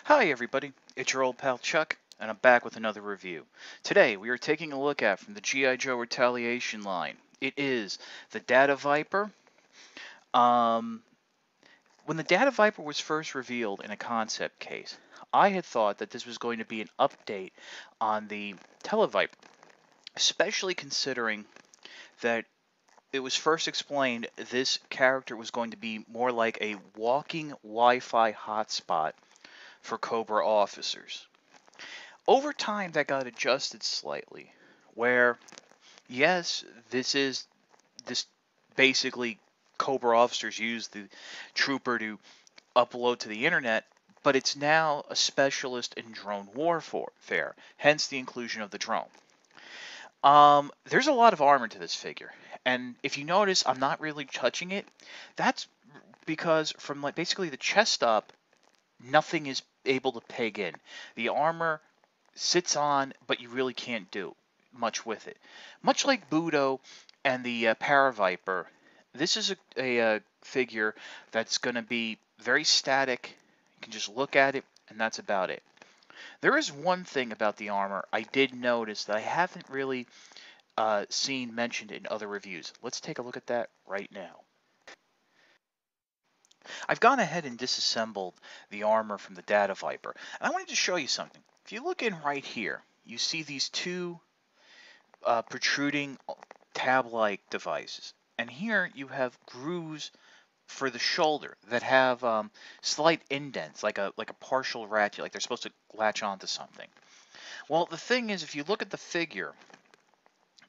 Hi everybody, it's your old pal Chuck, and I'm back with another review. Today we are taking a look at from the G.I. Joe Retaliation line. It is the Data Viper. Um, when the Data Viper was first revealed in a concept case, I had thought that this was going to be an update on the Televiper, especially considering that it was first explained this character was going to be more like a walking Wi-Fi hotspot for Cobra officers. Over time, that got adjusted slightly, where yes, this basically Cobra officers use the trooper to upload to the internet, but it's now a specialist in drone warfare, hence the inclusion of the drone. There's a lot of armor to this figure, and if you notice, I'm not really touching it. That's because from like basically the chest up, nothing is able to peg in. The armor sits on, but you really can't do much with it. Much like Budo and the Paraviper, this is a figure that's going to be very static. You can just look at it, and that's about it. There is one thing about the armor I did notice that I haven't really seen mentioned in other reviews. Let's take a look at that right now. I've gone ahead and disassembled the armor from the Data Viper, and I wanted to show you something. If you look in right here, you see these two protruding tab-like devices. And here you have grooves for the shoulder that have slight indents, like a partial ratchet, like they're supposed to latch onto something. Well, the thing is, if you look at the figure,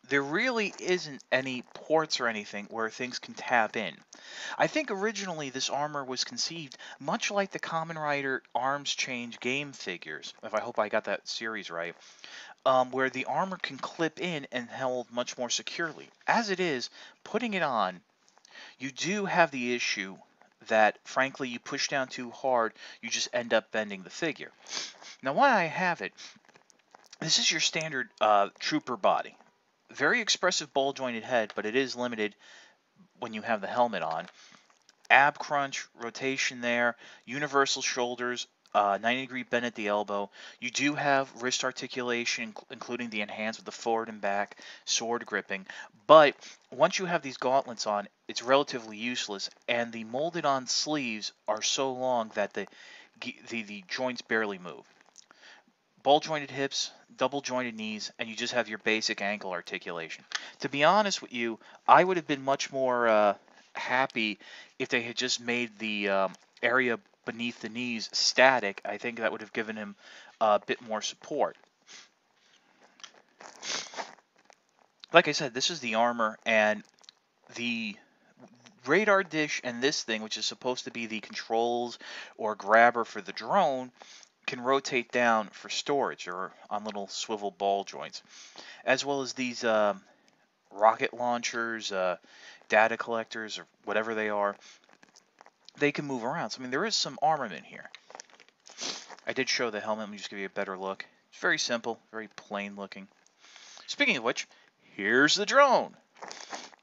there really isn't any ports or anything where things can tap in. I think originally this armor was conceived much like the Kamen Rider Arms Change game figures, if I hope I got that series right, where the armor can clip in and held much more securely. As it is, putting it on, you do have the issue that, frankly, you push down too hard, you just end up bending the figure. Now, why I have it, this is your standard trooper body. Very expressive ball-jointed head, but it is limited when you have the helmet on. Ab crunch, rotation there, universal shoulders, 90-degree bend at the elbow. You do have wrist articulation, including the enhanced with the forward and back sword gripping. But once you have these gauntlets on, it's relatively useless, and the molded-on sleeves are so long that the joints barely move. Ball-jointed hips, double-jointed knees, and you just have your basic ankle articulation. To be honest with you, I would have been much more happy if they had just made the area beneath the knees static. I think that would have given him a bit more support. Like I said, this is the armor, and the radar dish and this thing, which is supposed to be the controls or grabber for the drone, can rotate down for storage or on little swivel ball joints, as well as these rocket launchers, data collectors, or whatever they are. They can move around. So, I mean, there is some armament here. I did show the helmet. Let me just give you a better look. It's very simple, very plain looking. Speaking of which, here's the drone.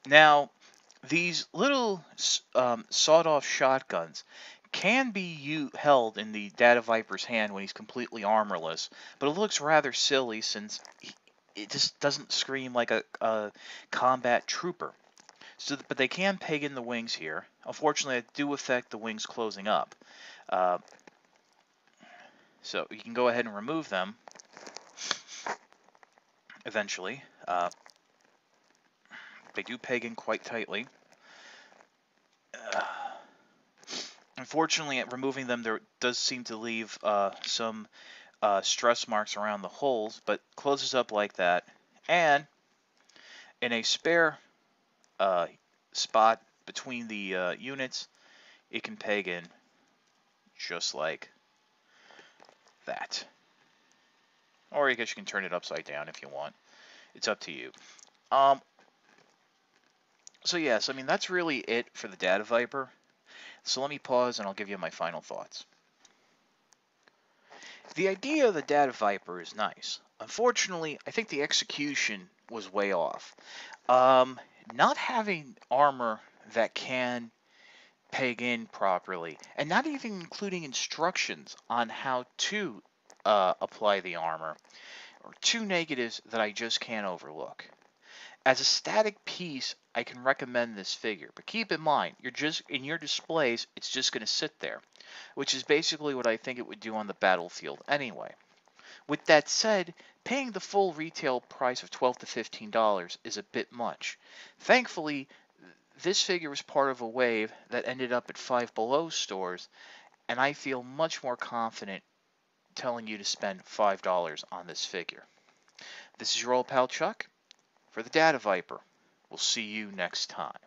Now, these little sawed-off shotguns can be held in the Data Viper's hand when he's completely armorless, but it looks rather silly since it just doesn't scream like a combat trooper. So, but they can peg in the wings here. Unfortunately, it do affect the wings closing up. So you can go ahead and remove them eventually. They do peg in quite tightly. Unfortunately, at removing them, there does seem to leave some stress marks around the holes, but closes up like that. And in a spare spot between the units, it can peg in just like that. Or I guess you can turn it upside down if you want. It's up to you. So yes, I mean, that's really it for the Data Viper. So let me pause and I'll give you my final thoughts. The idea of the Data Viper is nice. Unfortunately, I think the execution was way off. Not having armor that can peg in properly, and not even including instructions on how to apply the armor, are two negatives that I just can't overlook. As a static piece, I can recommend this figure, but keep in mind, you're just in your displays, it's just going to sit there, which is basically what I think it would do on the battlefield anyway. With that said, paying the full retail price of $12 to $15 is a bit much. Thankfully, this figure was part of a wave that ended up at Five Below stores, and I feel much more confident telling you to spend $5 on this figure. This is your old pal Chuck for the Data Viper. We'll see you next time.